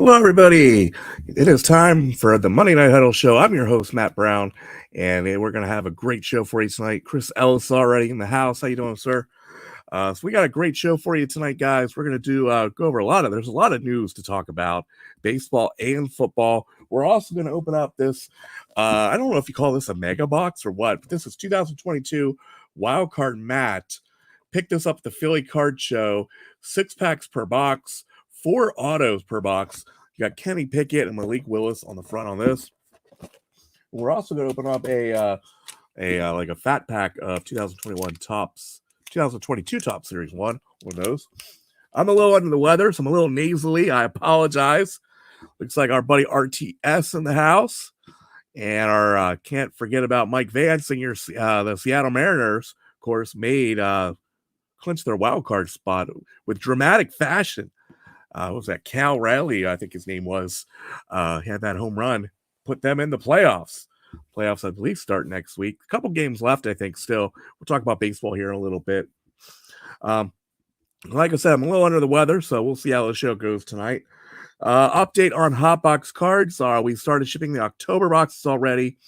Hello, everybody. It is time for the Monday Night Huddle show. I'm your host, Matt Brown, and we're going to have a great show for you tonight. Chris Ellis already in the house. How you doing, sir? So we got a great show for you tonight, guys. We're going to go over there's a lot of news to talk about, baseball and football. We're also going to open up this, I don't know if you call this a mega box or what, but this is 2022 Wild Card Matt. Picked this up at the Philly Card Show, 6 packs per box, 4 autos per box. You got Kenny Pickett and Malik Willis on the front on this. We're also going to open up a fat pack of 2021 Topps, 2022 Top Series 1, one of those. I'm a little under the weather, so I'm a little nasally. I apologize. Looks like our buddy RTS in the house. And our can't forget about Mike Vance and the Seattle Mariners, of course, clinched their wild card spot with dramatic fashion. What was that? Cal Raleigh, I think his name was. Had that home run, put them in the playoffs. Playoffs, I believe, start next week. A couple games left, I think, still. We'll talk about baseball here in a little bit. Like I said, I'm a little under the weather, so we'll see how the show goes tonight. Update on Hotbox cards. We started shipping the October boxes already.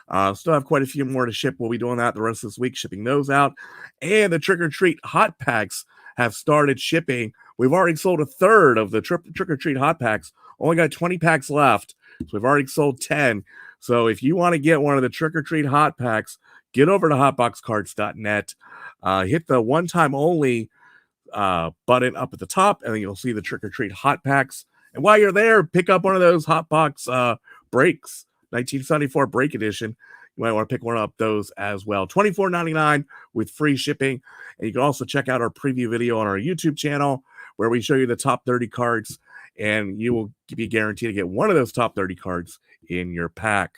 Still have quite a few more to ship. We'll be doing that the rest of this week, shipping those out. And the Trick or Treat Hot Packs have started shipping. We've already sold a third of the Trick or Treat Hot Packs. Only got 20 packs left. So we've already sold 10. So if you want to get one of the Trick or Treat Hot Packs, get over to hotboxcards.net. Hit the one-time only button up at the top, and then you'll see the Trick or Treat Hot Packs. And while you're there, pick up one of those Hotbox breaks. 1974 break edition. You might want to pick one up those as well. $24.99 with free shipping. And you can also check out our preview video on our YouTube channel where we show you the top 30 cards, and you will be guaranteed to get one of those top 30 cards in your pack.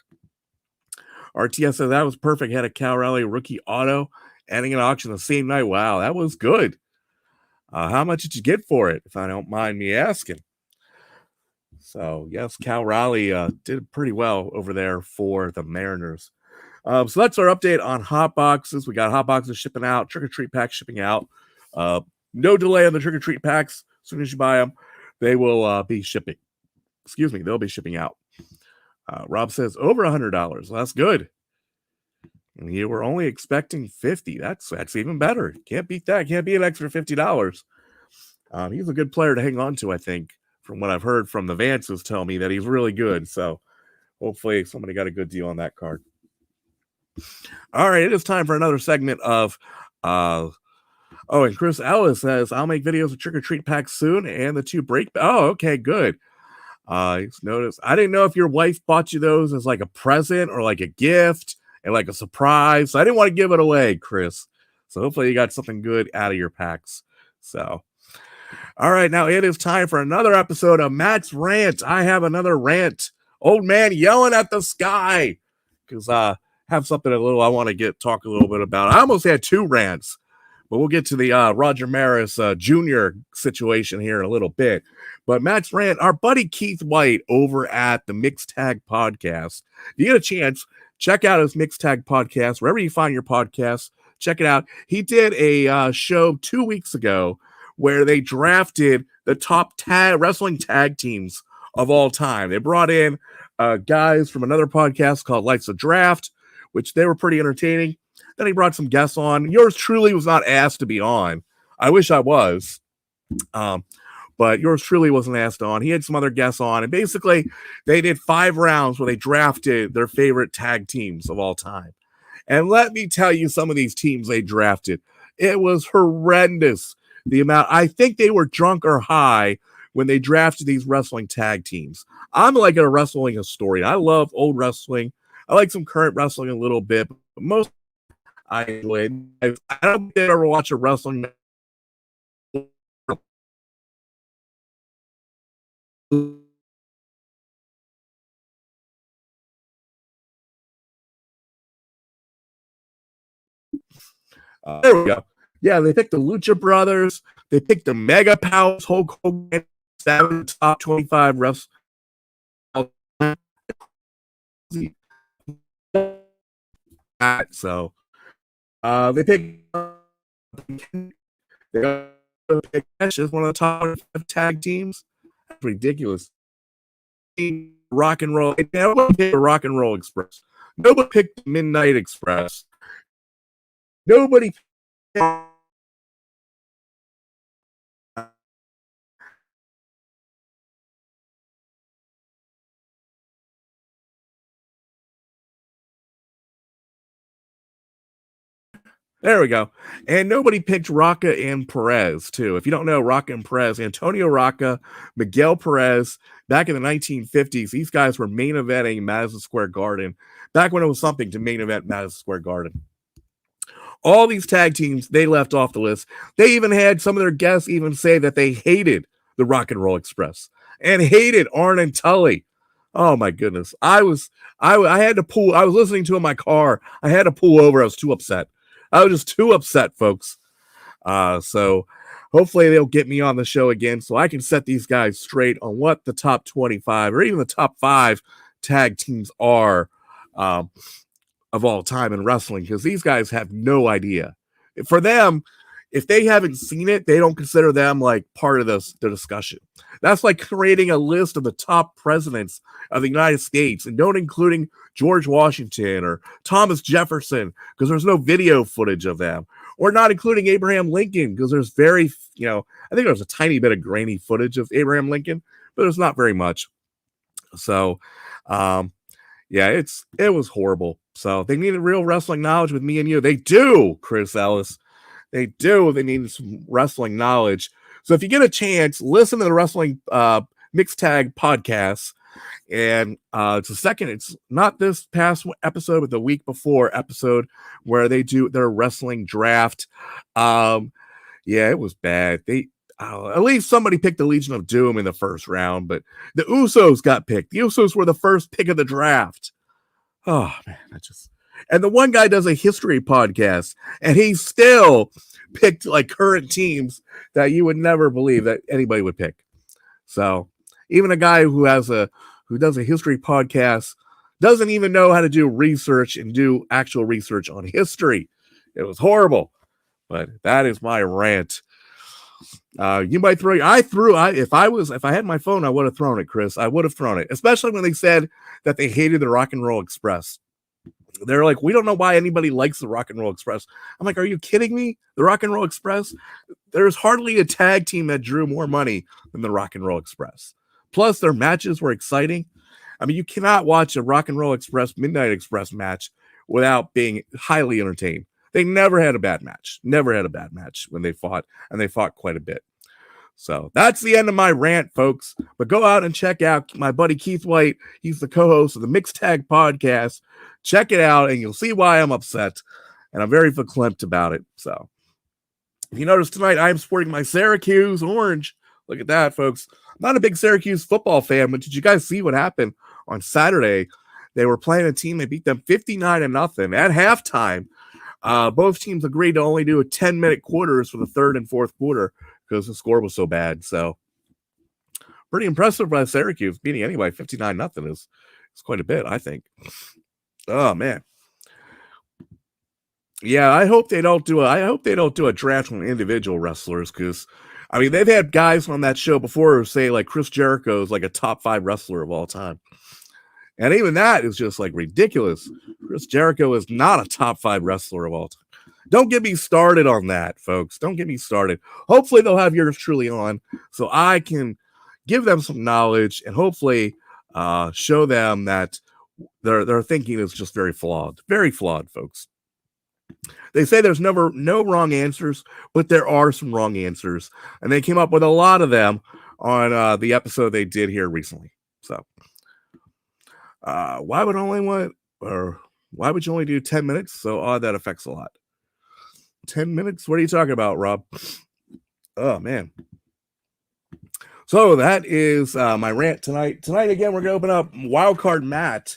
RTS says that was perfect. Had a Cal Raleigh rookie auto, ending an auction the same night. Wow, that was good. How much did you get for it, if I don't mind me asking? So, yes, Cal Raleigh did pretty well over there for the Mariners. So that's our update on hot boxes. We got hot boxes shipping out, Trick or Treat packs shipping out. No delay on the Trick or Treat packs. As soon as you buy them, they will be shipping. Excuse me, they'll be shipping out. Rob says over $100. Well, that's good. And you were only expecting $50. That's even better. Can't beat that. Can't be an extra $50. He's a good player to hang on to, I think. From what I've heard from the Vances, tell me that he's really good. So hopefully somebody got a good deal on that card. All right, it is time for another segment of and Chris Ellis says, I'll make videos of Trick or Treat packs soon and the 2 break. Oh, okay, good. Notice I didn't know if your wife bought you those as like a present or like a gift and like a surprise. So I didn't want to give it away, Chris. So hopefully you got something good out of your packs. So all right, now it is time for another episode of Matt's Rant. I have another rant. Old man yelling at the sky. Because I have something I want to talk a little bit about. I almost had 2 rants. But we'll get to the Roger Maris Jr. situation here in a little bit. But Matt's Rant, our buddy Keith White over at the Mixed Tag Podcast. If you get a chance, check out his Mixed Tag Podcast. Wherever you find your podcasts, check it out. He did a show 2 weeks ago where they drafted the top wrestling tag teams of all time. They brought in guys from another podcast called Life's a Draft, which they were pretty entertaining. Then he brought some guests on. Yours truly was not asked to be on. I wish I was. But yours truly wasn't asked on. He had some other guests on. And basically, they did 5 rounds where they drafted their favorite tag teams of all time. And let me tell you some of these teams they drafted. It was horrendous. The amount, I think they were drunk or high when they drafted these wrestling tag teams. I'm like a wrestling historian. I love old wrestling. I like some current wrestling a little bit, but most I enjoy it. I don't ever watch a wrestling there we go. Yeah, they picked the Lucha Brothers. They picked the Mega Powers, Hulk Hogan, 7 top 25 refs. So they picked one of the top 5 tag teams. That's ridiculous. Rock and Roll. Nobody picked the Rock and Roll Express. Nobody picked Midnight Express. Nobody picked There we go. And nobody picked Rocca and Perez, too. If you don't know Rocca and Perez, Antonio Rocca, Miguel Perez, back in the 1950s, these guys were main eventing Madison Square Garden, back when it was something to main event Madison Square Garden. All these tag teams, they left off the list. They even had some of their guests even say that they hated the Rock and Roll Express and hated Arn and Tully. Oh my goodness. I had to pull. I was listening to it in my car. I had to pull over. I was too upset. I was just too upset, folks. So hopefully they'll get me on the show again so I can set these guys straight on what the top 25 or even the top 5 tag teams are of all time in wrestling, because these guys have no idea. For them, if they haven't seen it, they don't consider them like part of the discussion. That's like creating a list of the top presidents of the United States and don't including George Washington or Thomas Jefferson because there's no video footage of them, or not including Abraham Lincoln because there's I think there's a tiny bit of grainy footage of Abraham Lincoln, but there's not very much. So, yeah, it was horrible. So they needed real wrestling knowledge with me and you. They do, Chris Ellis. They do. They need some wrestling knowledge. So if you get a chance, listen to the Wrestling Mixed Tag podcast. And it's not this past episode, but the week before episode where they do their wrestling draft. Yeah, it was bad. At least somebody picked the Legion of Doom in the first round, but the Usos got picked. The Usos were the first pick of the draft. Oh man, and the one guy does a history podcast, and he still picked like current teams that you would never believe that anybody would pick. So even a guy who does a history podcast doesn't even know how to do research and do actual research on history. It was horrible, but that is my rant. You might throw. If I had my phone, I would have thrown it, Chris. I would have thrown it, especially when they said that they hated the Rock and Roll Express. They're like, we don't know why anybody likes the Rock and Roll Express. I'm like, are you kidding me? The Rock and Roll Express? There's hardly a tag team that drew more money than the Rock and Roll Express. Plus, their matches were exciting. I mean, you cannot watch a Rock and Roll Express Midnight Express match without being highly entertained. They never had a bad match. Never had a bad match when they fought, and they fought quite a bit. So that's the end of my rant, folks. But go out and check out my buddy Keith White. He's the co-host of the Mixed Tag podcast. Check it out, and you'll see why I'm upset. And I'm very verklempt about it. So if you notice tonight, I'm sporting my Syracuse orange. Look at that, folks. I'm not a big Syracuse football fan, but did you guys see what happened on Saturday? They were playing a team. They beat them 59-0 at halftime. Both teams agreed to only do a 10-minute quarters for the third and fourth quarter because the score was so bad. So pretty impressive by Syracuse beating anyway. 59-0 is quite a bit, I think. Oh man. Yeah, I hope they don't do a draft on individual wrestlers, because I mean they've had guys on that show before who say like Chris Jericho is like a top 5 wrestler of all time. And even that is just like ridiculous. Chris Jericho is not a top 5 wrestler of all time. Don't get me started on that, folks. Don't get me started. Hopefully they'll have yours truly on so I can give them some knowledge and hopefully show them that their thinking is just very flawed. Very flawed, folks. They say there's no wrong answers, but there are some wrong answers. And they came up with a lot of them on the episode they did here recently. So why would you only do 10 minutes? So that affects a lot. 10 minutes? What are you talking about, Rob? Oh man. So that is my rant tonight. Tonight again, we're gonna open up Wildcard Matt.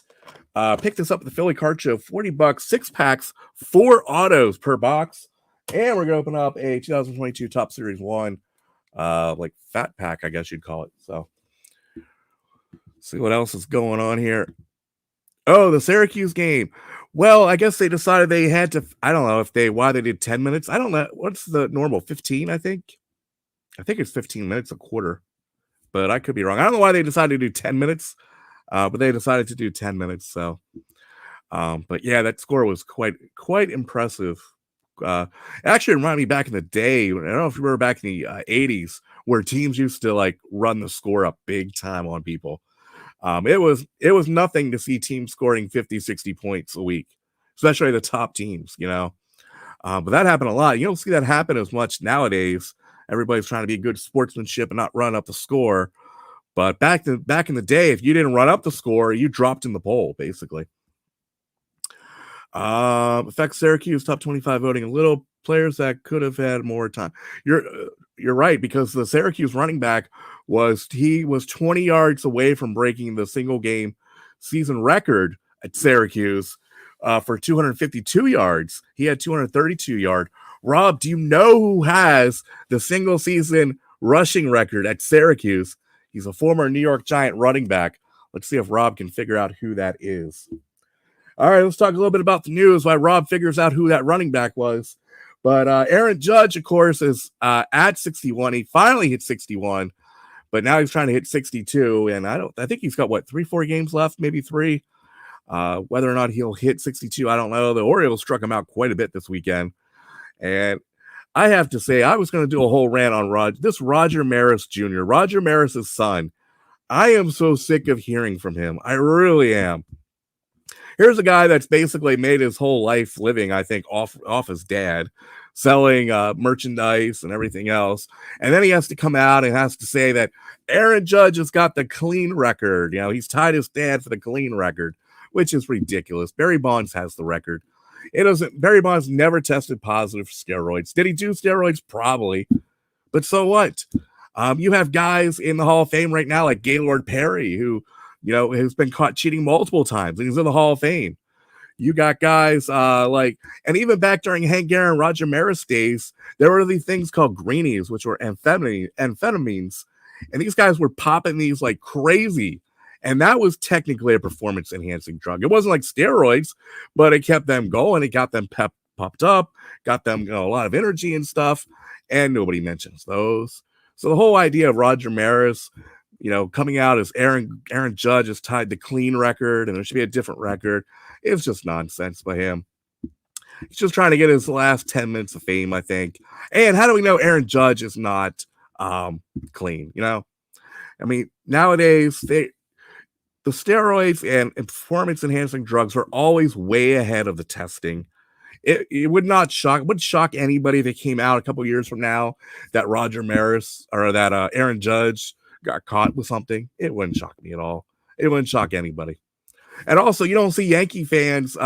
Pick this up at the Philly Card Show, $40, 6 packs, 4 autos per box. And we're gonna open up a 2022 Top Series 1 like fat pack, I guess you'd call it. So see what else is going on here. Oh, the Syracuse game. Well, I guess they decided they had to. I don't know why they did 10 minutes. I don't know. What's the normal? 15, I think. I think it's 15 minutes a quarter. but I could be wrong. I don't know why they decided to do 10 minutes, but they decided to do 10 minutes. So, but yeah, that score was quite impressive. It actually reminded me back in the day. I don't know if you remember back in the 80s where teams used to like run the score up big time on people. It was nothing to see teams scoring 50, 60 points a week, especially the top teams, but that happened a lot. You don't see that happen as much nowadays. Everybody's trying to be good sportsmanship and not run up the score. But back in the day, if you didn't run up the score, you dropped in the poll, basically. Affects Syracuse top 25 voting a little. Players that could have had more time. You're right, because the Syracuse running back was 20 yards away from breaking the single game season record at Syracuse for 252 yards. He had 232 yards. Rob, do you know who has the single season rushing record at Syracuse? He's a former New York Giant running back. Let's see if Rob can figure out who that is. All right, let's talk a little bit about the news while Rob figures out who that running back was. But Aaron Judge, of course, is at 61. He finally hit 61, but now he's trying to hit 62. And I think he's got 3-4 games left, maybe 3. Whether or not he'll hit 62, I don't know. The Orioles struck him out quite a bit this weekend. And I have to say, I was going to do a whole rant on Roger Maris Jr., Roger Maris's son. I am so sick of hearing from him. I really am. Here's a guy that's basically made his whole life living, I think, off his dad, selling merchandise and everything else. And then he has to come out and has to say that Aaron Judge has got the clean record. He's tied his dad for the clean record, which is ridiculous. Barry Bonds has the record. Barry Bonds never tested positive for steroids. Did he do steroids? Probably. But so what? You have guys in the Hall of Fame right now like Gaylord Perry, who has been caught cheating multiple times, and he's in the Hall of Fame. You got guys and even back during Hank Aaron, Roger Maris days, there were these things called greenies, which were amphetamines, and these guys were popping these like crazy, and that was technically a performance-enhancing drug. It wasn't like steroids, but it kept them going. It got them popped up, got them a lot of energy and stuff, and nobody mentions those. So the whole idea of Roger Maris, coming out as Aaron Judge is tied to clean record and there should be a different record. It's just nonsense by him. He's just trying to get his last 10 minutes of fame, I think. And how do we know Aaron Judge is not clean? I mean, nowadays, the steroids and performance-enhancing drugs are always way ahead of the testing. It would shock anybody if it came out a couple years from now that Roger Maris or that Aaron Judge got caught with something. It wouldn't shock me at all. It wouldn't shock anybody. And also, you don't see Yankee fans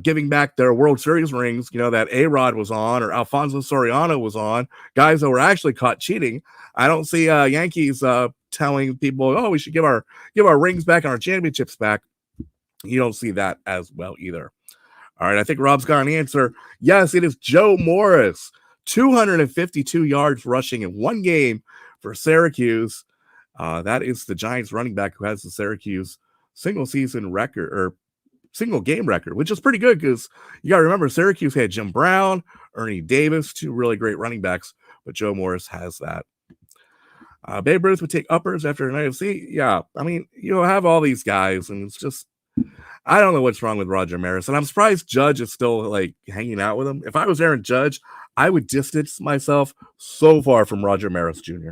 giving back their World Series rings, that A-Rod was on or Alfonso Soriano was on, guys that were actually caught cheating. I don't see Yankees telling people, oh, we should give our rings back and our championships back. You don't see that as well either. All right, I think Rob's got an answer. Yes, it is Joe Morris. 252 yards rushing in one game for Syracuse. That is the Giants running back who has the Syracuse single season record or single game record, which is pretty good because you got to remember Syracuse had Jim Brown, Ernie Davis, 2 really great running backs, but Joe Morris has that. Babe Ruth would take uppers after an IFC. Yeah, I mean, have all these guys, and it's just, I don't know what's wrong with Roger Maris, and I'm surprised Judge is still like hanging out with him. If I was Aaron Judge, I would distance myself so far from Roger Maris Jr.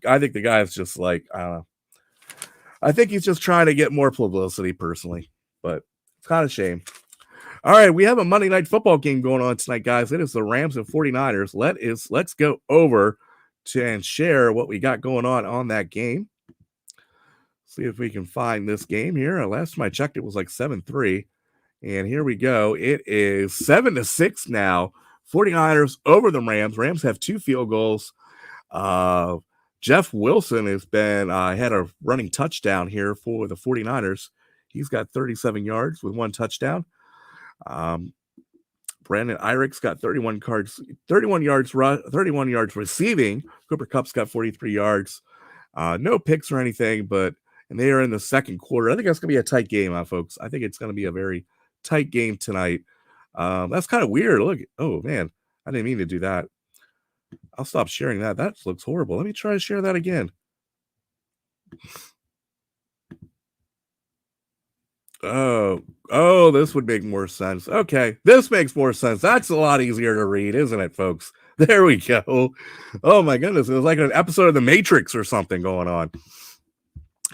I think the guy is just like, I don't know. I think he's just trying to get more publicity personally, but it's kind of a shame. All right, we have a Monday Night Football game going on tonight, guys. It is the Rams and 49ers. Let's go over and share what we got going on that game. See if we can find this game here. Last time I checked, it was like 7-3. And here we go. It is 7-6 now. 49ers over the Rams. Rams have 2 field goals. Jeff Wilson has been had a running touchdown here for the 49ers. He's got 37 yards with 1 touchdown. Brandon Eirich's got 31 yards receiving. Cooper Kupp's got 43 yards. No picks or anything, and they are in the second quarter. I think that's going to be a tight game, folks. I think it's going to be a very tight game tonight. That's kind of weird. Look, oh man, I didn't mean to do that. I'll stop sharing that. That looks horrible. Let me try to share that again. Oh, this would make more sense. Okay, this makes more sense. That's a lot easier to read, isn't it, folks? There we go. Oh my goodness, it was like an episode of The Matrix or something going on.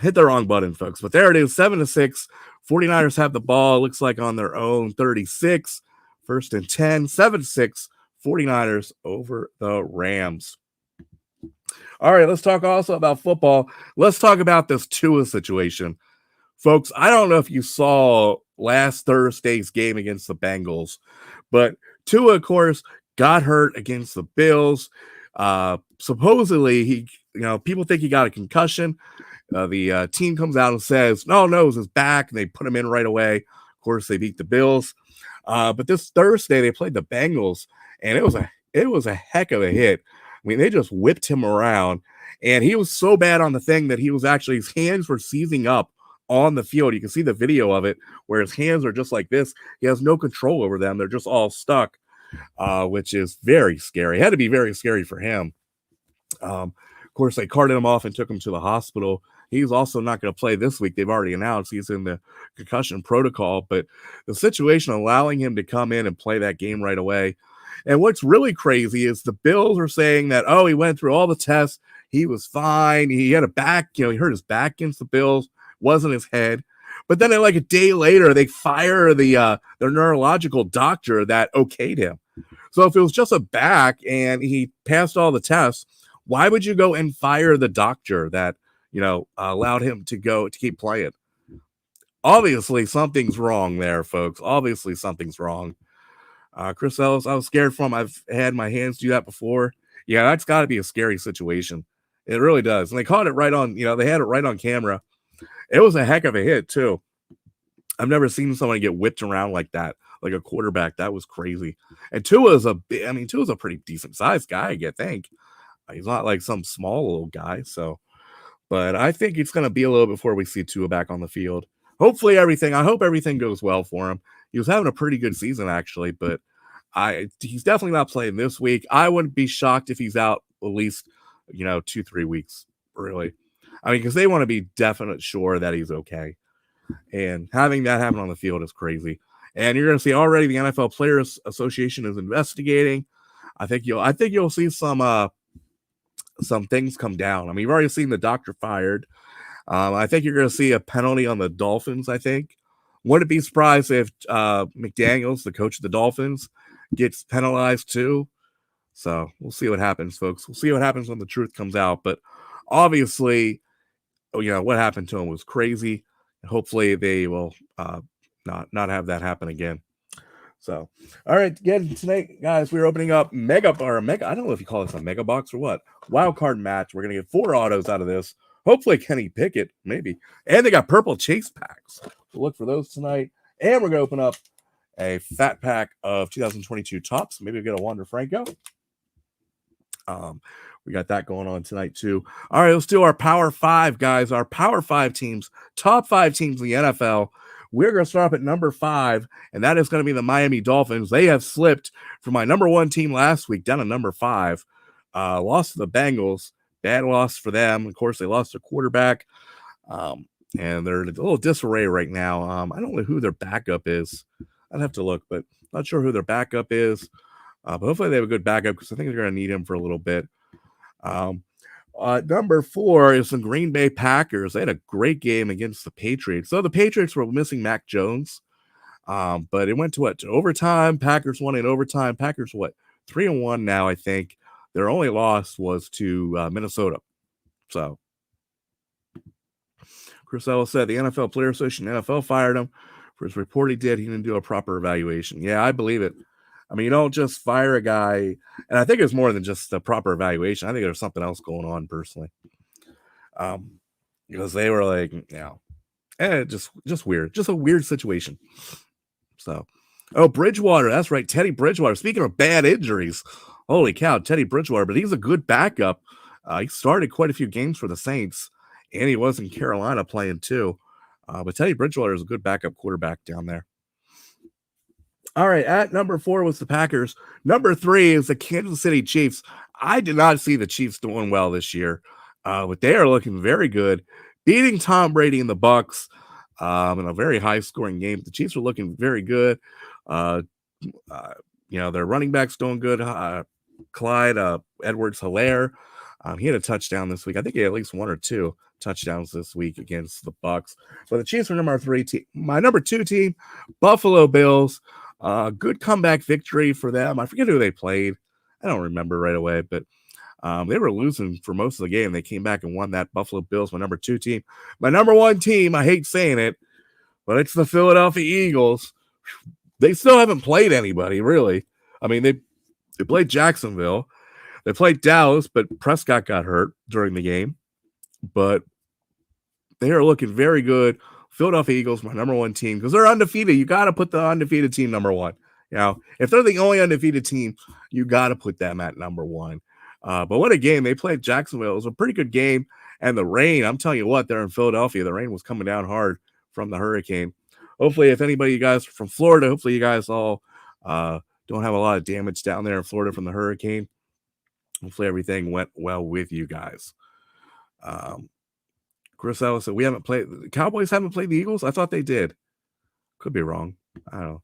Hit the wrong button, folks, but there it is, 7-6. 49ers have the ball. It looks like on their own 36. 1st and 10, 7-6. 49ers over the Rams. All right, let's talk also about football. Let's talk about this Tua situation. Folks, I don't know if you saw last Thursday's game against the Bengals, but Tua, of course, got hurt against the Bills. Supposedly, people think he got a concussion. The team comes out and says, no, it was his back, and they put him in right away. Of course, they beat the Bills. But this Thursday, they played the Bengals, and it was a heck of a hit. I mean, they just whipped him around, and he was so bad on the thing that his hands were seizing up on the field. You can see the video of it where his hands are just like this. He has no control over them. They're just all stuck, which is very scary. It had to be very scary for him. Of course, they carted him off and took him to the hospital. He's also not going to play this week. They've already announced he's in the concussion protocol, but the situation allowing him to come in and play that game right away. And what's really crazy is the Bills are saying that, he went through all the tests. He was fine. He had a back, he hurt his back against the Bills. Wasn't his head. But then like a day later, they fire their neurological doctor that okayed him. So if it was just a back and he passed all the tests, why would you go and fire the doctor that, allowed him to keep playing? Obviously, something's wrong there, folks. Obviously, something's wrong. Chris Ellis, I was scared from. I've had my hands do that before. Yeah, that's got to be a scary situation. It really does. And they caught it right on, they had it right on camera. It was a heck of a hit, too. I've never seen someone get whipped around like that, like a quarterback. That was crazy. And Tua's a pretty decent sized guy, I think. He's not like some small little guy. So, but I think it's going to be a little before we see Tua back on the field. Hopefully I hope everything goes well for him. He was having a pretty good season, actually, but he's definitely not playing this week. I wouldn't be shocked if he's out at least, 2-3 weeks, really. Because they want to be definite sure that he's okay. And having that happen on the field is crazy. And you're going to see already the NFL Players Association is investigating. I think you'll see some things come down. You've already seen the doctor fired. I think you're going to see a penalty on the Dolphins, I think. Wouldn't be surprised if McDaniels, the coach of the Dolphins, gets penalized too. So we'll see what happens, folks. We'll see what happens when the truth comes out. But obviously, what happened to him was crazy. Hopefully they will not have that happen again. So, all right, again, tonight, guys, we're opening up mega. I don't know if you call this a mega box or what. Wild card match. We're going to get 4 autos out of this. Hopefully Kenny Pickett, maybe. And they got purple chase packs. We'll look for those tonight. And we're going to open up a fat pack of 2022 tops. Maybe we'll get a Wander Franco. We got that going on tonight, too. All right, let's do our Power 5, guys. Our Power 5 teams, top 5 teams in the NFL. We're going to start up at number 5, and that is going to be the Miami Dolphins. They have slipped from my number 1 team last week down to number 5. Lost to the Bengals. Bad loss for them. Of course, they lost their quarterback, and they're in a little disarray right now. I don't know who their backup is. I'd have to look, but not sure who their backup is. But hopefully they have a good backup because I think they're going to need him for a little bit. Number 4 is the Green Bay Packers. They had a great game against the Patriots. So the Patriots were missing Mac Jones, but it went to overtime. Packers won in overtime. Packers 3-1 now, I think. Their only loss was to Minnesota. So Chris Ellis said the NFL Players Association, NFL fired him for his report he did. He didn't do a proper evaluation. Yeah, I believe it. You don't just fire a guy, and I think it's more than just a proper evaluation. I think there's something else going on personally, because they were like, just weird, just a weird situation. So, Bridgewater, that's right, Teddy Bridgewater. Speaking of bad injuries, holy cow, Teddy Bridgewater, but he's a good backup. He started quite a few games for the Saints, and he was in Carolina playing too. But Teddy Bridgewater is a good backup quarterback down there. All right, at number 4 was the Packers. Number 3 is the Kansas City Chiefs. I did not see the Chiefs doing well this year, but they are looking very good, beating Tom Brady and the Bucks in a very high-scoring game. The Chiefs are looking very good. Uh, their running back's doing good. Clyde Edwards-Helaire, he had a touchdown this week. I think he had at least one or two touchdowns this week against the Bucks. But the Chiefs are number 3 team. My number 2 team, Buffalo Bills. Good comeback victory for them. I forget who they played. I don't remember right away, but they were losing for most of the game. They came back and won that. Buffalo Bills, my number 2 team. My number 1 team, I hate saying it, but it's the Philadelphia Eagles. They still haven't played anybody, really. I mean, they played Jacksonville. They played Dallas, but Prescott got hurt during the game. But they are looking very good. Philadelphia Eagles, my number 1 team, because they're undefeated. You got to put the undefeated team number 1. If they're the only undefeated team, you got to put them at number 1. But what a game. They played Jacksonville. It was a pretty good game. And the rain, I'm telling you what, they're in Philadelphia. The rain was coming down hard from the hurricane. Hopefully, if anybody you guys are from Florida, hopefully you guys all don't have a lot of damage down there in Florida from the hurricane. Hopefully everything went well with you guys. Chris Ellis said, the Cowboys haven't played the Eagles? I thought they did. Could be wrong. I don't know.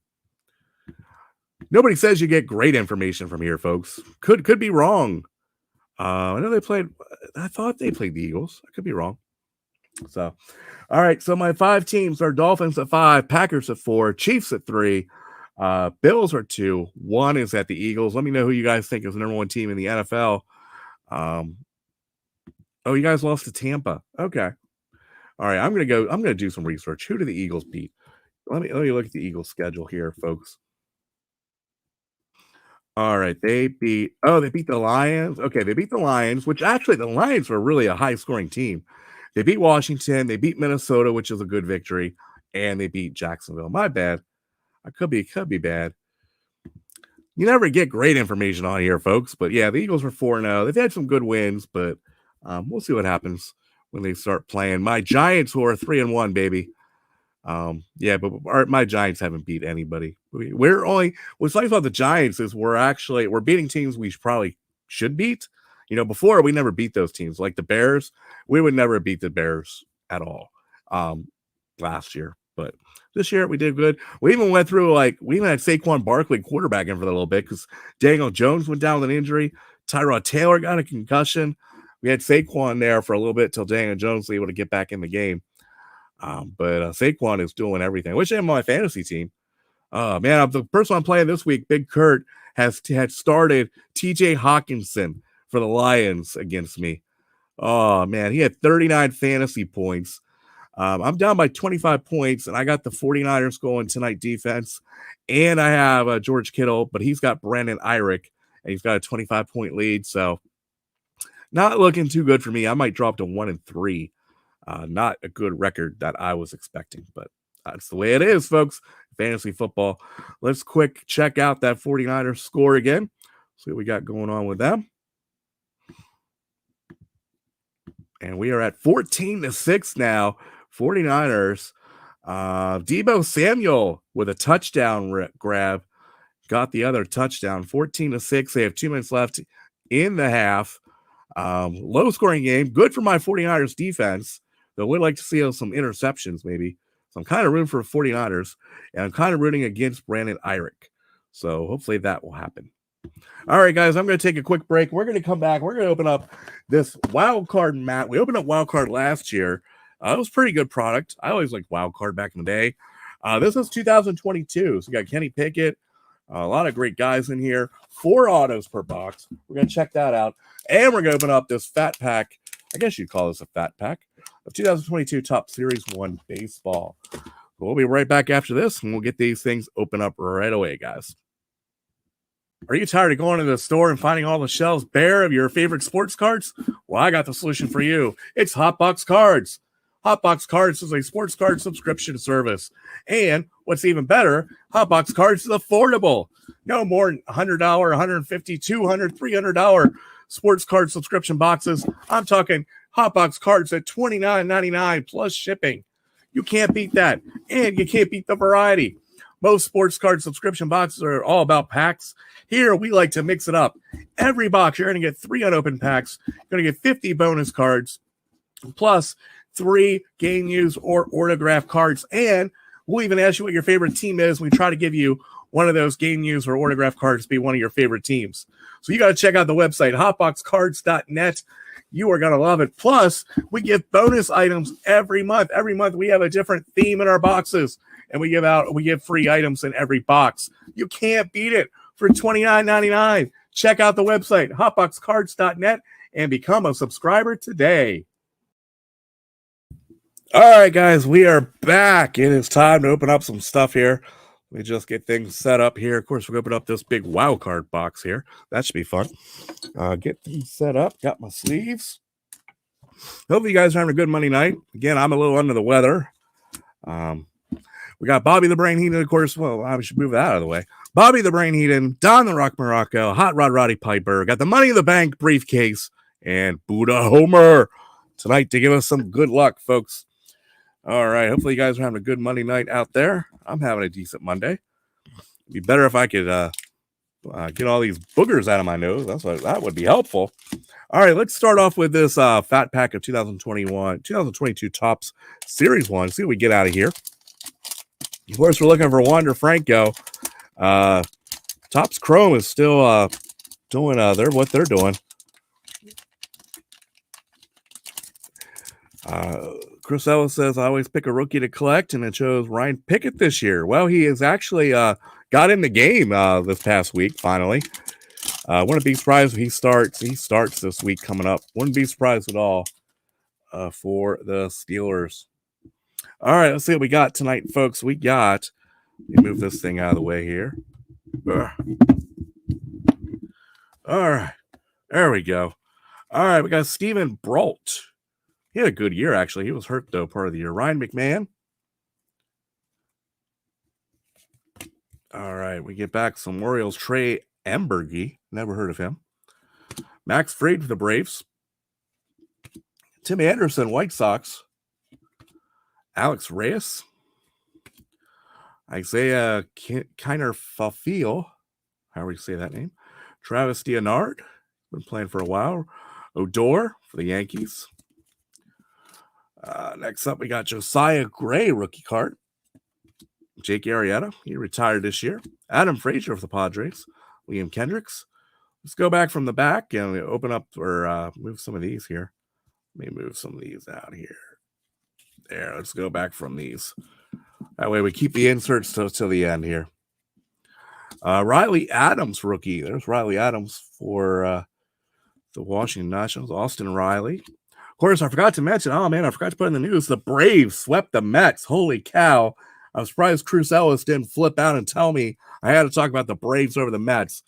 Nobody says you get great information from here, folks. Could be wrong. I know I thought they played the Eagles. I could be wrong. So, all right. So my 5 teams are Dolphins at 5, Packers at 4, Chiefs at 3, Bills are 2, 1 is at the Eagles. Let me know who you guys think is the number 1 team in the NFL. You guys lost to Tampa. Okay. All right. I'm gonna do some research. Who do the Eagles beat? Let me look at the Eagles schedule here, folks. All right, they beat the Lions. Okay, they beat the Lions, which actually the Lions were really a high-scoring team. They beat Washington, they beat Minnesota, which is a good victory, and they beat Jacksonville. My bad. I could be bad. You never get great information on here, folks, but yeah, the Eagles were 4-0. They've had some good wins, but we'll see what happens when they start playing. My Giants, who are 3-1, baby. But my Giants haven't beat anybody. What's nice about the Giants is we're beating teams we probably should beat. Before we never beat those teams, like the Bears. We would never beat the Bears at all last year, but this year we did good. We even went through we even had Saquon Barkley quarterbacking for a little bit because Daniel Jones went down with an injury. Tyrod Taylor got a concussion. We had Saquon there for a little bit till Daniel Jones was able to get back in the game. But Saquon is doing everything. I wish I had my fantasy team. Man, the person I'm playing this week, Big Kurt, had started TJ Hawkinson for the Lions against me. Oh, man, he had 39 fantasy points. I'm down by 25 points, and I got the 49ers going tonight defense, and I have George Kittle, but he's got Brandon Ayuk, and he's got a 25-point lead, so not looking too good for me. I might drop to 1-3. Not a good record that I was expecting, but that's the way it is, folks. Fantasy football. Let's quick check out that 49ers score again. See what we got going on with them. And we are at 14-6 now. 49ers. Deebo Samuel with a touchdown grab. Got the other touchdown. 14-6. They have 2 minutes left in the half. Low scoring game. Good for my 49ers defense. Though we'd like to see some interceptions, maybe. So I'm kind of rooting for 49ers, and I'm kind of rooting against Brandon Ayuk. So hopefully that will happen. All right, guys, I'm going to take a quick break. We're going to come back. We're going to open up this wild card mat. We opened up wild card last year. It was a pretty good product. I always liked wild card back in the day. This is 2022. So we got Kenny Pickett, a lot of great guys in here. 4 autos per box. We're going to check that out. And we're going to open up this fat pack. I guess you'd call this a fat pack of 2022 Top Series 1 Baseball. We'll be right back after this, and we'll get these things open up right away, guys. Are you tired of going to the store and finding all the shelves bare of your favorite sports cards? Well, I got the solution for you. It's Hotbox Cards. Hotbox Cards is a sports card subscription service. And what's even better, Hotbox Cards is affordable. No more than $100, $150, $200, $300 sports card subscription boxes. I'm talking Hotbox Cards at $29.99 plus shipping. You can't beat that. And you can't beat the variety. Most sports card subscription boxes are all about packs. Here, we like to mix it up. Every box, you're going to get 3 unopened packs. You're going to get 50 bonus cards, plus 3 game use or autograph cards. And we'll even ask you what your favorite team is. We try to give you one of those game use or autograph cards to be one of your favorite teams. So you got to check out the website, hotboxcards.net. You are going to love it. Plus, we give bonus items every month. Every month, we have a different theme in our boxes, and we give free items in every box. You can't beat it for $29.99. Check out the website, hotboxcards.net, and become a subscriber today. All right, guys, we are back. It is time to open up some stuff here. Let me just get things set up here. Of course, we'll open up this big wild card box here. That should be fun. Get things set up. Got my sleeves. Hopefully, you guys are having a good Monday night. Again, I'm a little under the weather. We got Bobby the Brain Heaton, of course. Well, I should move that out of the way. Bobby the Brain Heaton, Don the Rock Morocco, Hot Rod Roddy Piper. Got the Money in the Bank briefcase and Buddha Homer tonight to give us some good luck, folks. All right. Hopefully, you guys are having a good Monday night out there. I'm having a decent Monday. It'd be better if I could get all these boogers out of my nose. That would be helpful. All right. Let's start off with this fat pack of 2022 Topps Series 1. See what we get out of here. Of course, we're looking for Wander Franco. Topps Chrome is still doing what they're doing. Chris Ellis says, I always pick a rookie to collect, and it chose Ryan Pickett this year. Well, he has actually got in the game this past week, finally. Wouldn't be surprised if he starts this week coming up. Wouldn't be surprised at all for the Steelers. All right, let's see what we got tonight, folks. Let me move this thing out of the way here. All right, there we go. All right, we got Steven Brault. He had a good year, actually. He was hurt, though, part of the year. Ryan McMahon. All right, we get back some Orioles. Trey Ambergy. Never heard of him. Max Fried for the Braves. Tim Anderson, White Sox. Alex Reyes. Isaiah Kiner-Fafil. However you say that name. Travis Leonard. Been playing for a while. Odor for the Yankees. Next up, we got Josiah Gray, rookie card. Jake Arrieta, he retired this year. Adam Frazier for the Padres. Liam Kendricks. Let's go back from the back and open up or move some of these here. Let me move some of these out here. There, let's go back from these. That way we keep the inserts till the end here. Riley Adams, rookie. There's Riley Adams for the Washington Nationals. Austin Riley. Of course, I forgot to mention, I forgot to put in the news, the Braves swept the Mets. Holy cow. I'm surprised Chris Ellis didn't flip out and tell me I had to talk about the Braves over the Mets.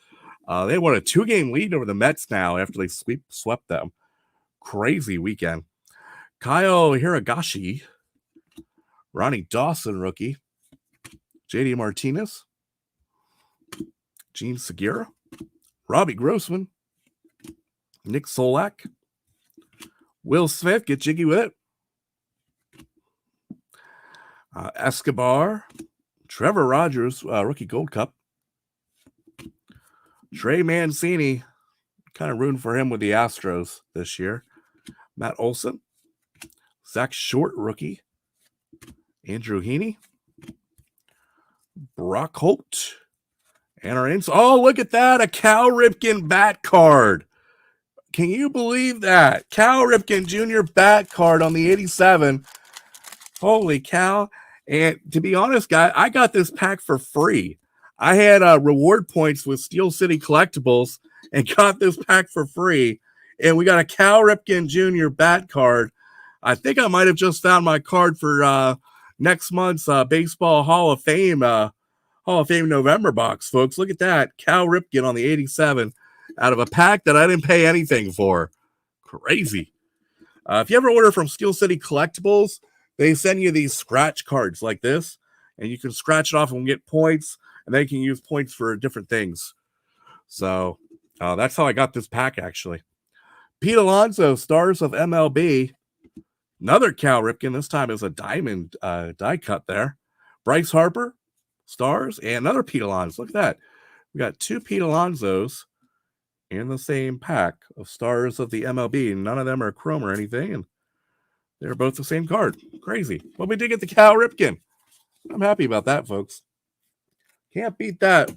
They won a 2-game lead over the Mets now after they swept them. Crazy weekend. Kyle Hiragashi. Ronnie Dawson, rookie. JD Martinez. Gene Segura. Robbie Grossman. Nick Solak. Will Smith, get jiggy with it. Escobar. Trevor Rogers, rookie Gold Cup. Trey Mancini, kind of rooting for him with the Astros this year. Matt Olson. Zach Short, rookie. Andrew Heaney. Brock Holt. And our oh, look at that. A Cal Ripken bat card. Can you believe that? Cal Ripken Jr. bat card on the 87. Holy cow. And to be honest, guys, I got this pack for free. I had reward points with Steel City Collectibles and got this pack for free. And we got a Cal Ripken Jr. bat card. I think I might have just found my card for next month's Baseball Hall of Fame November box, folks. Look at that. Cal Ripken on the 87 out of a pack that I didn't pay anything for. Crazy. If you ever order from Steel City Collectibles, they send you these scratch cards like this, and you can scratch it off and get points, and they can use points for different things. So that's how I got this pack, actually. Pete Alonso, Stars of MLB. Another Cal Ripken. This time is a diamond die cut there. Bryce Harper. Stars and another Pete Alonso. Look at that. We got 2 Pete Alonsos in the same pack of stars of the MLB. None of them are chrome or anything, and they're both the same card. Crazy. But we did get the Cal Ripken. I'm happy about that, folks. Can't beat that.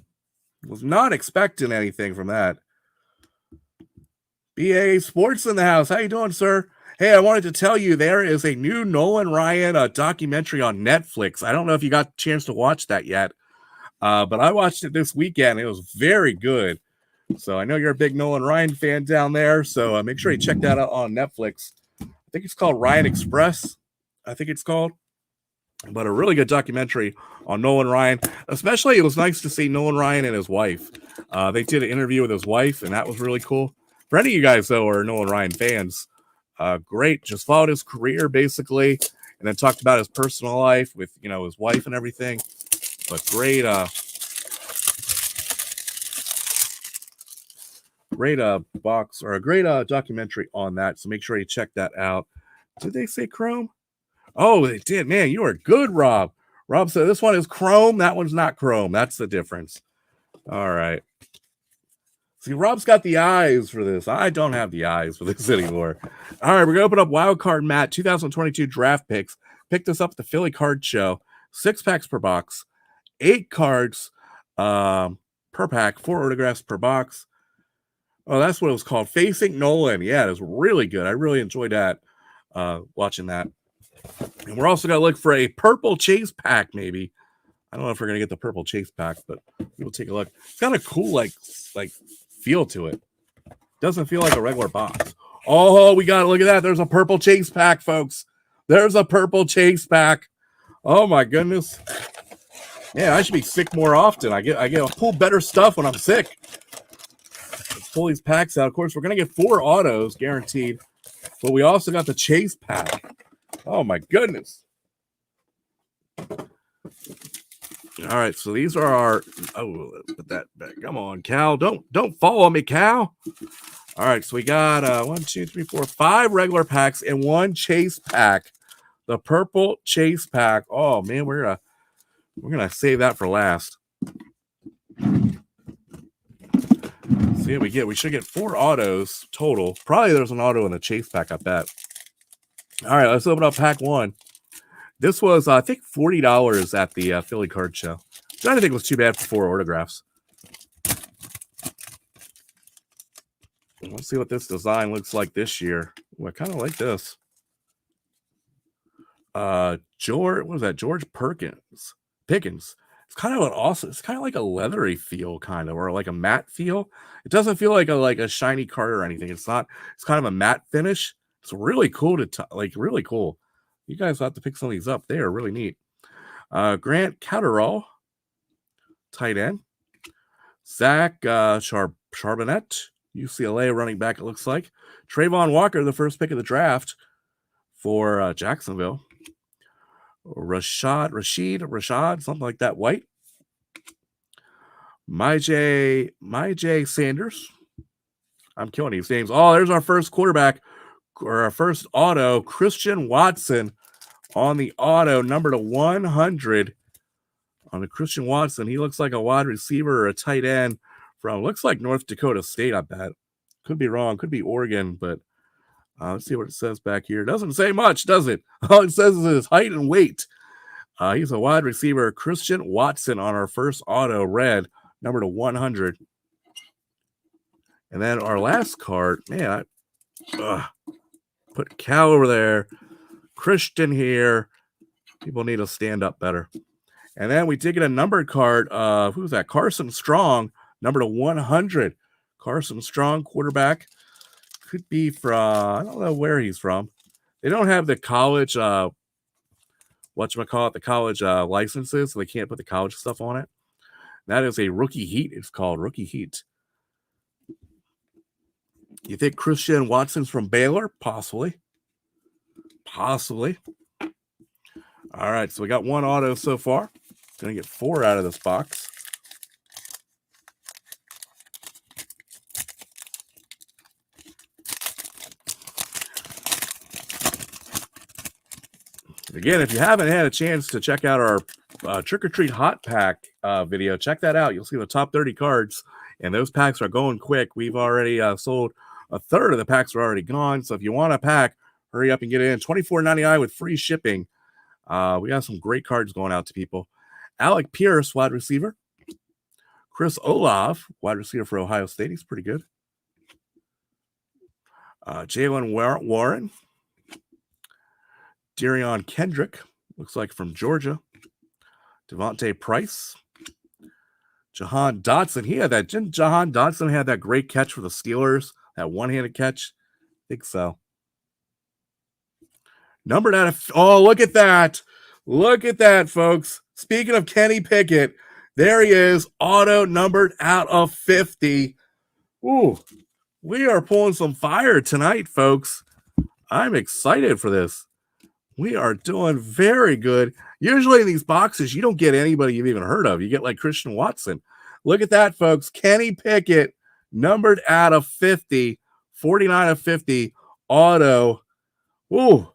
Was not expecting anything from that. BA Sports in the house. How you doing, sir? Hey, I wanted to tell you there is a new Nolan Ryan documentary on Netflix. I don't know if you got a chance to watch that yet, but I watched it this weekend. It was very good. So I know you're a big Nolan Ryan fan down there, so make sure you check that out on Netflix. I think it's called Ryan Express, I think it's called. But a really good documentary on Nolan Ryan. Especially, it was nice to see Nolan Ryan and his wife. They did an interview with his wife, and that was really cool. For any of you guys, though, are Nolan Ryan fans, great. Just followed his career, basically, and then talked about his personal life with, his wife and everything. But great box, or a great documentary on that. So make sure you check that out. Did they say chrome? Oh, they did. Man, you are good, Rob. Rob said this one is chrome. That one's not chrome. That's the difference. All right. See, Rob's got the eyes for this. I don't have the eyes for this anymore. All right, we're going to open up Wildcard Matt 2022 draft picks. Pick this up at the Philly Card Show. 6 packs per box. 8 cards per pack. 4 autographs per box. Oh, that's what it was called. Facing Nolan. Yeah, it was really good. I really enjoyed that, watching that. And we're also going to look for a purple chase pack, maybe. I don't know if we're going to get the purple chase pack, but we'll take a look. It's got a cool, like feel to it. Doesn't feel like a regular box. Oh, we got to look at that. There's a purple chase pack, folks. There's a purple chase pack. Oh, my goodness. Yeah, I should be sick more often. I get to pull better stuff when I'm sick. Let's pull these packs out. Of course, we're going to get 4 autos guaranteed, but we also got the chase pack. Oh, my goodness. All right, so these are our... Oh, let's put that back. Come on, Cal. Don't follow me, Cal. All right, so we got 1, 2, 3, 4, 5 regular packs and 1 chase pack. The purple chase pack. Oh, man, we're gonna save that for last. See what we get. We should get 4 autos total. Probably there's an auto in the chase pack, I bet. All right, let's open up pack 1. This was, I think, $40 at the Philly Card Show. Which I didn't think was too bad for 4 autographs. Let's see what this design looks like this year. Ooh, I kind of like this. George, what was that? George Pickens. It's kind of it's kind of like a leathery feel, kind of, or like a matte feel. It doesn't feel like a shiny card or anything. It's not. It's kind of a matte finish. It's really cool really cool. You guys will have to pick some of these up. They are really neat. Grant Catterall, tight end. Zach Charbonnet, UCLA running back, it looks like. Trayvon Walker, the first pick of the draft for Jacksonville. Rashad, something like that, white. My J Sanders. I'm killing these names. Oh, there's our first quarterback, or our first auto, Christian Watson on the auto, number to 100 on the Christian Watson. He looks like a wide receiver or a tight end from, looks like North Dakota State, I bet. Could be wrong. Could be Oregon, but let's see what it says back here. It doesn't say much, does it? All it says is his height and weight. He's a wide receiver, Christian Watson, on our first auto, red, number to 100. And then our last card, man, put Cal over there, Christian here. People need to stand up better. And then we did get a numbered card. Who's that? Carson Strong, number to 100. Carson Strong, quarterback. Could be from, I don't know where he's from. They don't have the college, the college licenses, so they can't put the college stuff on it. That is a rookie heat. It's called rookie heat. You think Christian Watson's from Baylor? Possibly. All right, so we got 1 auto so far. Going to get 4 out of this box. Again, if you haven't had a chance to check out our Trick or Treat Hot Pack video. Check that out. You'll see the top 30 cards, and those packs are going quick. We've already sold a third of the packs are already gone. So if you want a pack, hurry up and get it in. $24.99 with free shipping. We got some great cards going out to people. Alec Pierce, wide receiver. Chris Olave, wide receiver for Ohio State. He's pretty good. Jalen Warren. Darion Kendrick, looks like from Georgia. Devontae Price. Jahan Dotson. Jahan Dotson had that great catch for the Steelers, that one-handed catch. I think so. Numbered out of, oh, look at that. Look at that, folks. Speaking of Kenny Pickett, there he is, auto numbered out of 50. Ooh, we are pulling some fire tonight, folks. I'm excited for this. We are doing very good. Usually in these boxes, you don't get anybody you've even heard of. You get like Christian Watson. Look at that, folks. Kenny Pickett, numbered out of 50, 49 of 50, auto. Ooh,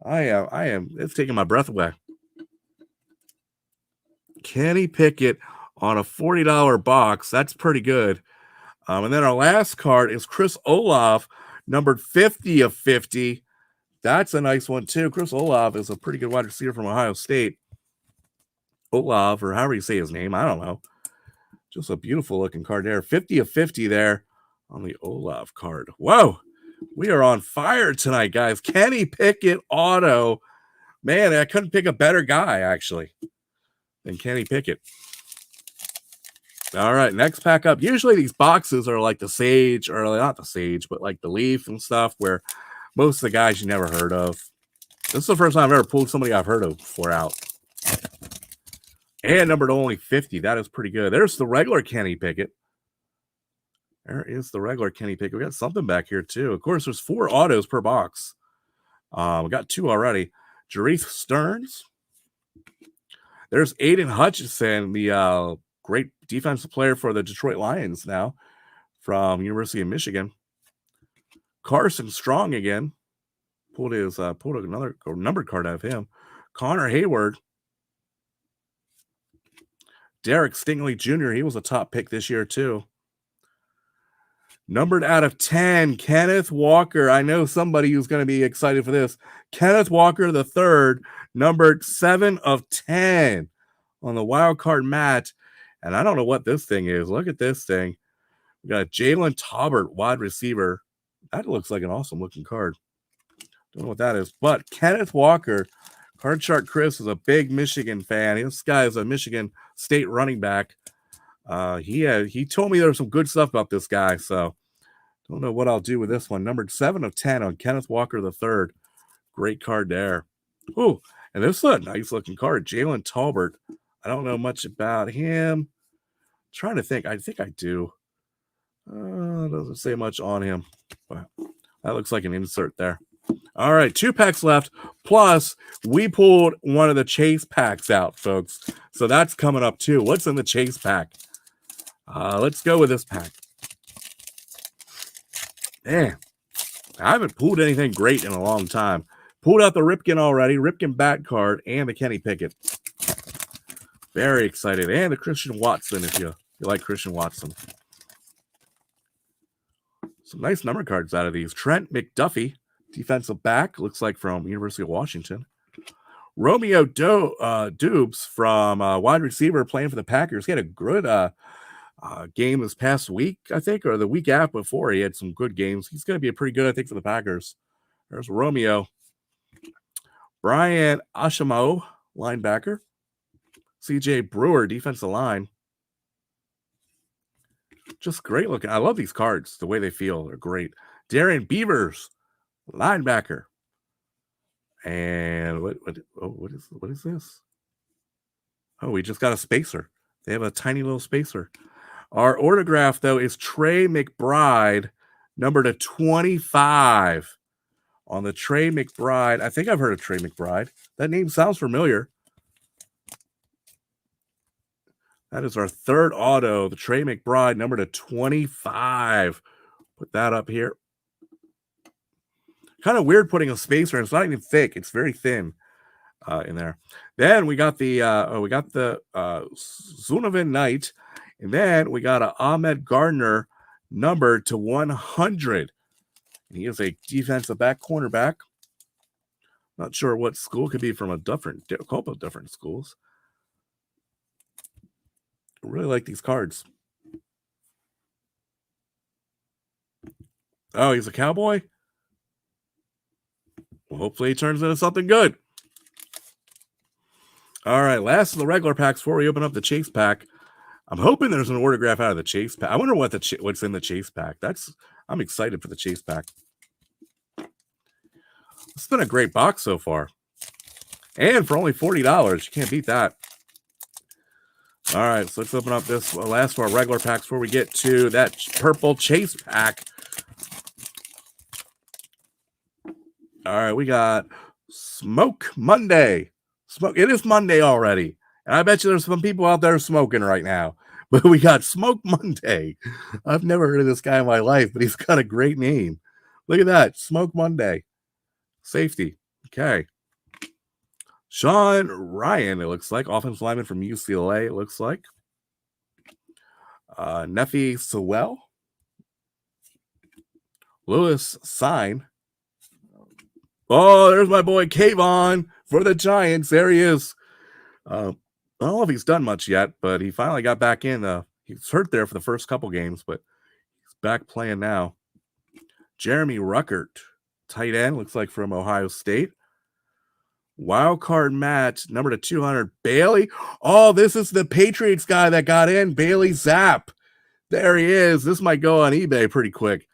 I am. It's taking my breath away. Kenny Pickett on a $40 box. That's pretty good. And then our last card is Chris Olave, numbered 50 of 50. That's a nice one, too. Chris Olave is a pretty good wide receiver from Ohio State. Olave, or however you say his name, I don't know. Just a beautiful looking card there. 50 of 50 there on the Olave card. Whoa, we are on fire tonight, guys. Kenny Pickett auto. Man, I couldn't pick a better guy, actually, than Kenny Pickett. All right, next pack up. Usually these boxes are like the Sage, or not the Sage, but like the Leaf and stuff, where most of the guys you never heard of. This is the first time I've ever pulled somebody I've heard of before out. And numbered only 50. That is pretty good. There's the regular Kenny Pickett. There is the regular Kenny Pickett. We got something back here, too. Of course, there's 4 autos per box. We got 2 already. Jareth Stearns. There's Aiden Hutchinson, the great defensive player for the Detroit Lions now from University of Michigan. Carson Strong again. Pulled another numbered card out of him. Connor Hayward. Derek Stingley Jr., he was a top pick this year, too. Numbered out of 10, Kenneth Walker. I know somebody who's going to be excited for this. Kenneth Walker III, numbered 7 of 10 on the wild card mat. And I don't know what this thing is. Look at this thing. We got Jalen Tolbert, wide receiver. That looks like an awesome looking card. Don't know what that is. But Kenneth Walker, Card Shark Chris is a big Michigan fan. This guy is a Michigan State running back. He told me there was some good stuff about this guy, so don't know what I'll do with this one. Numbered 7 of 10 on Kenneth Walker III. Great card there. Ooh, and this is a nice looking card. Jalen Tolbert. I don't know much about him. I'm trying to think. I think I do. Doesn't say much on him. But that looks like an insert there. All right, 2 packs left. Plus, we pulled one of the Chase packs out, folks. So that's coming up too. What's in the Chase pack? Let's go with this pack. Man, I haven't pulled anything great in a long time. Pulled out the Ripken already. Ripken bat card and the Kenny Pickett. Very excited. And the Christian Watson, if you like Christian Watson. Some nice number cards out of these. Trent McDuffie, defensive back, looks like from University of Washington. Romeo Dubes from wide receiver playing for the Packers. He had a good game this past week, I think, or the week after before. He had some good games. He's going to be pretty good, I think, for the Packers. There's Romeo. Brian Ashamo, linebacker. CJ Brewer, defensive line. Just great looking. I love these cards. The way they feel. They're great. Darren Beavers, linebacker. And what is this? Oh, we just got a spacer. They have a tiny little spacer. Our autograph, though, is Trey McBride, number to 25. On the Trey McBride. I think I've heard of Trey McBride. That name sounds familiar. That is our 3rd auto, the Trey McBride, number to 25. Put that up here. Kind of weird putting a spacer in. It's not even thick. It's very thin. in there. Then we got the Zunovan Knight, and then we got a Ahmed Gardner numbered to 100. And he is a defensive back, cornerback. Not sure what school, could be from a couple of different schools. I really like these cards. Oh, he's a Cowboy? Well, hopefully he turns into something good. All right, last of the regular packs before we open up the Chase pack. I'm hoping there's an autograph out of the Chase pack. I wonder what's in the Chase pack. I'm excited for the Chase pack. It's been a great box so far. And for only $40, you can't beat that. All right, so let's open up this last of our regular packs before we get to that purple Chase pack. All right, we got Smoke Monday. It is Monday already. And I bet you there's some people out there smoking right now. But we got Smoke Monday. I've never heard of this guy in my life, but he's got a great name. Look at that. Smoke Monday. Safety. Okay. Sean Ryan, it looks like. Offensive lineman from UCLA, it looks like. Nefi Sewell. Lewis Sign. Oh, there's my boy Kayvon for the Giants. There he is. I don't know if he's done much yet, but he finally got back in. He was hurt there for the first couple games, but he's back playing now. Jeremy Ruckert, tight end, looks like from Ohio State. Wild card match, number to 200, Bailey. Oh, this is the Patriots guy that got in, Bailey Zapp. There he is. This might go on eBay pretty quick.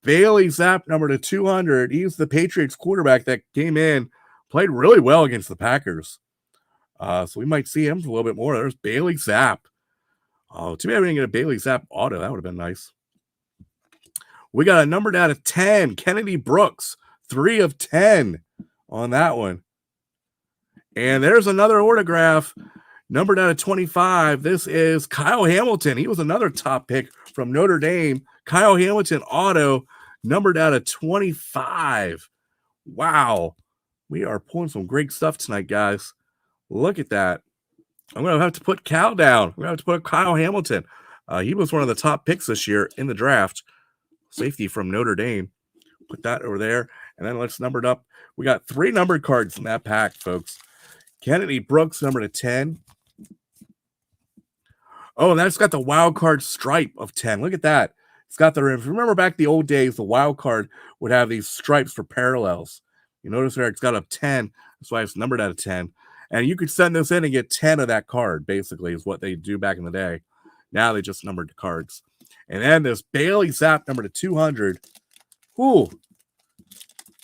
Bailey Zapp, number to 200. He's the Patriots quarterback that came in, played really well against the Packers. So we might see him for a little bit more. There's Bailey Zapp. Oh, too bad we didn't get a Bailey Zapp auto. That would have been nice. We got a numbered out of 10. Kennedy Brooks, 3 of 10 on that one. And there's another autograph, numbered out of 25. This is Kyle Hamilton. He was another top pick from Notre Dame. Kyle Hamilton auto, numbered out of 25. Wow. We are pulling some great stuff tonight, guys. Look at that. I'm going to have to put Cal down. We're going to have to put Kyle Hamilton. He was one of the top picks this year in the draft. Safety from Notre Dame. Put that over there. And then let's number it up. We got 3 numbered cards in that pack, folks. Kennedy Brooks, number to 10. Oh, and that's got the wild card stripe of 10. Look at that. It's got the, if you remember back the old days, the wild card would have these stripes for parallels. You notice there it's got a 10. That's why it's numbered out of 10. And you could send this in and get 10 of that card, basically, is what they do back in the day. Now they just numbered the cards. And then this Bailey Zapp, number to 200. Ooh.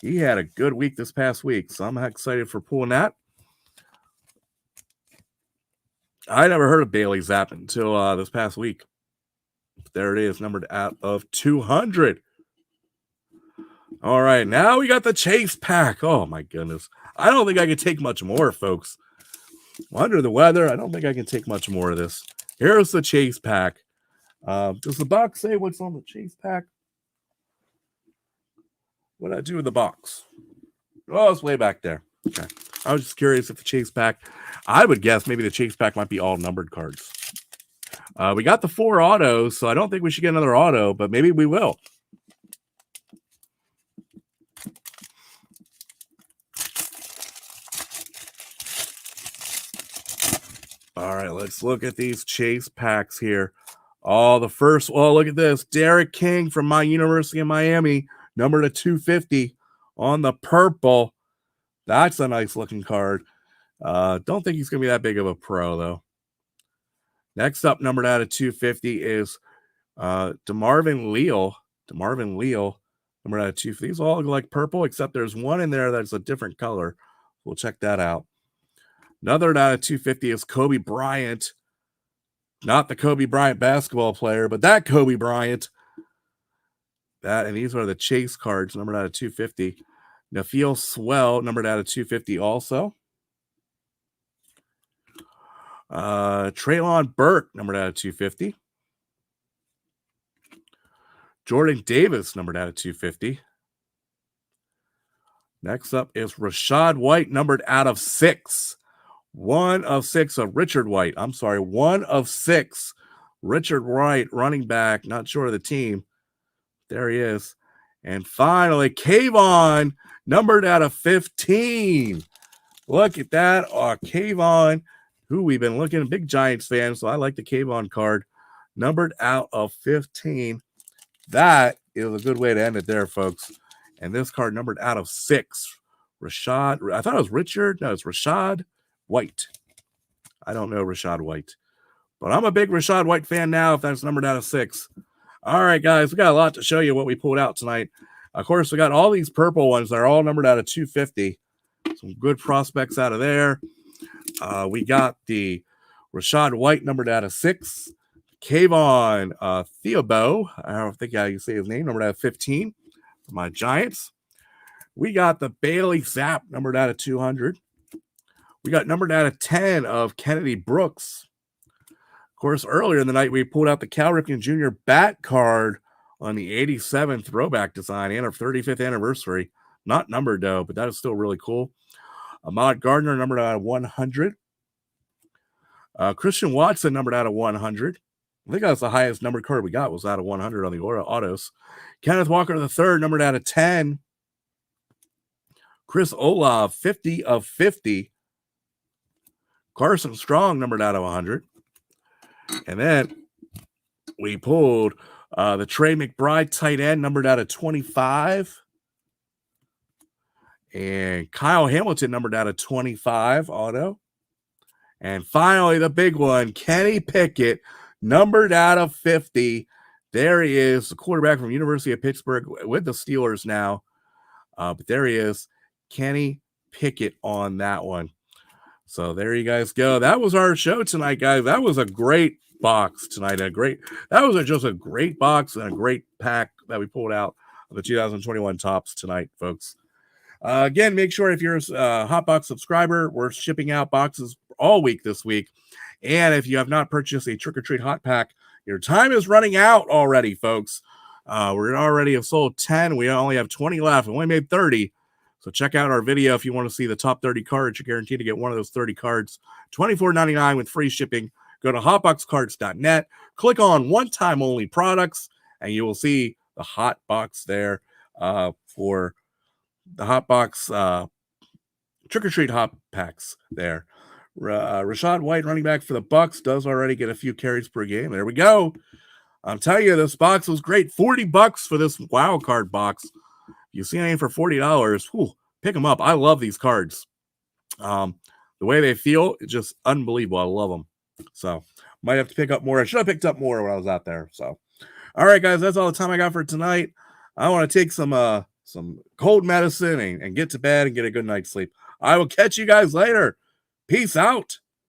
He had a good week this past week, so I'm excited for pulling that. I never heard of Bailey Zapp until this past week. There it is, numbered out of 200. All right, now we got the Chase pack. Oh, my goodness. I don't think I can take much more, folks. I'm under the weather. I don't think I can take much more of this. Here's the Chase pack. Does the box say what's on the Chase pack? What did I do with the box? Oh, it's way back there. Okay. I was just curious if the Chase pack, I would guess maybe the Chase pack might be all numbered cards. We got the 4 autos, so I don't think we should get another auto, but maybe we will. All right, let's look at these Chase packs here. Oh, the first, oh, look at this. Derek King from my University of Miami, number to 250 on the purple. That's a nice looking card. Don't think he's going to be that big of a pro, though. Next up, numbered out of 250 is DeMarvin Leal. DeMarvin Leal, numbered out of 250. These all look like purple, except there's one in there that's a different color. We'll check that out. Another out of 250 is Kobe Bryant. Not the Kobe Bryant basketball player, but that Kobe Bryant. That, and these are the Chase cards, numbered out of 250. Nafeel Swell, numbered out of 250 also. Traylon Burke, numbered out of 250. Jordan Davis, numbered out of 250. Next up is Rashad White, numbered out of 6. 1 of 6 of Richard White. I'm sorry, 1 of 6. Richard White, running back, not sure of the team. There he is. And finally, Kayvon, numbered out of 15. Look at that. Kayvon, who we've been looking at, big Giants fan, so I like the Kayvon card. Numbered out of 15. That is a good way to end it there, folks. And this card numbered out of 6. Rashad, I thought it was Richard. No, it's Rashad White. I don't know Rashad White. But I'm a big Rashad White fan now if that's numbered out of 6. All right, guys, we got a lot to show you what we pulled out tonight. Of course, we got all these purple ones. They're all numbered out of 250. Some good prospects out of there. We got the Rashad White numbered out of 6. Kayvon Theobo, I don't think how you say his name, numbered out of 15 for my Giants. We got the Bailey Zapp numbered out of 200. We got numbered out of 10 of Kennedy Brooks. Of course, earlier in the night, we pulled out the Cal Ripken Jr. bat card on the 87 throwback design and our 35th anniversary. Not numbered, though, but that is still really cool. Ahmad Gardner, numbered out of 100. Christian Watson, numbered out of 100. I think that's the highest numbered card we got, was out of 100 on the autos. Kenneth Walker III, numbered out of 10. Chris Olave, 50 of 50. Carson Strong, numbered out of 100. And then we pulled the Trey McBride tight end, numbered out of 25. And Kyle Hamilton, numbered out of 25 auto. And finally, the big one, Kenny Pickett, numbered out of 50. There he is, the quarterback from University of Pittsburgh with the Steelers now. But there he is, Kenny Pickett on that one. So there you guys go. That was our show tonight, guys. That was a great box tonight. That was just a great box and a great pack that we pulled out of the 2021 tops tonight, folks. Again, make sure if you're a Hotbox subscriber, we're shipping out boxes all week this week. And if you have not purchased a Trick or Treat Hot Pack, your time is running out already, folks. We're already have sold 10. We only have 20 left. We only made 30. So check out our video if you want to see the top 30 cards. You're guaranteed to get one of those 30 cards. $24.99 with free shipping. Go to hotboxcards.net. Click on one-time only products, and you will see the hot box there for the hot box trick-or-treat hot packs there. Rashad White, running back for the Bucks, does already get a few carries per game. There we go. I'm telling you, this box was great. $40 for this wild card box. You see anything for $40, whew, pick them up. I love these cards. The way they feel, it's just unbelievable. I love them. So might have to pick up more. I should have picked up more when I was out there. So, all right, guys, that's all the time I got for tonight. I want to take some cold medicine and get to bed and get a good night's sleep. I will catch you guys later. Peace out.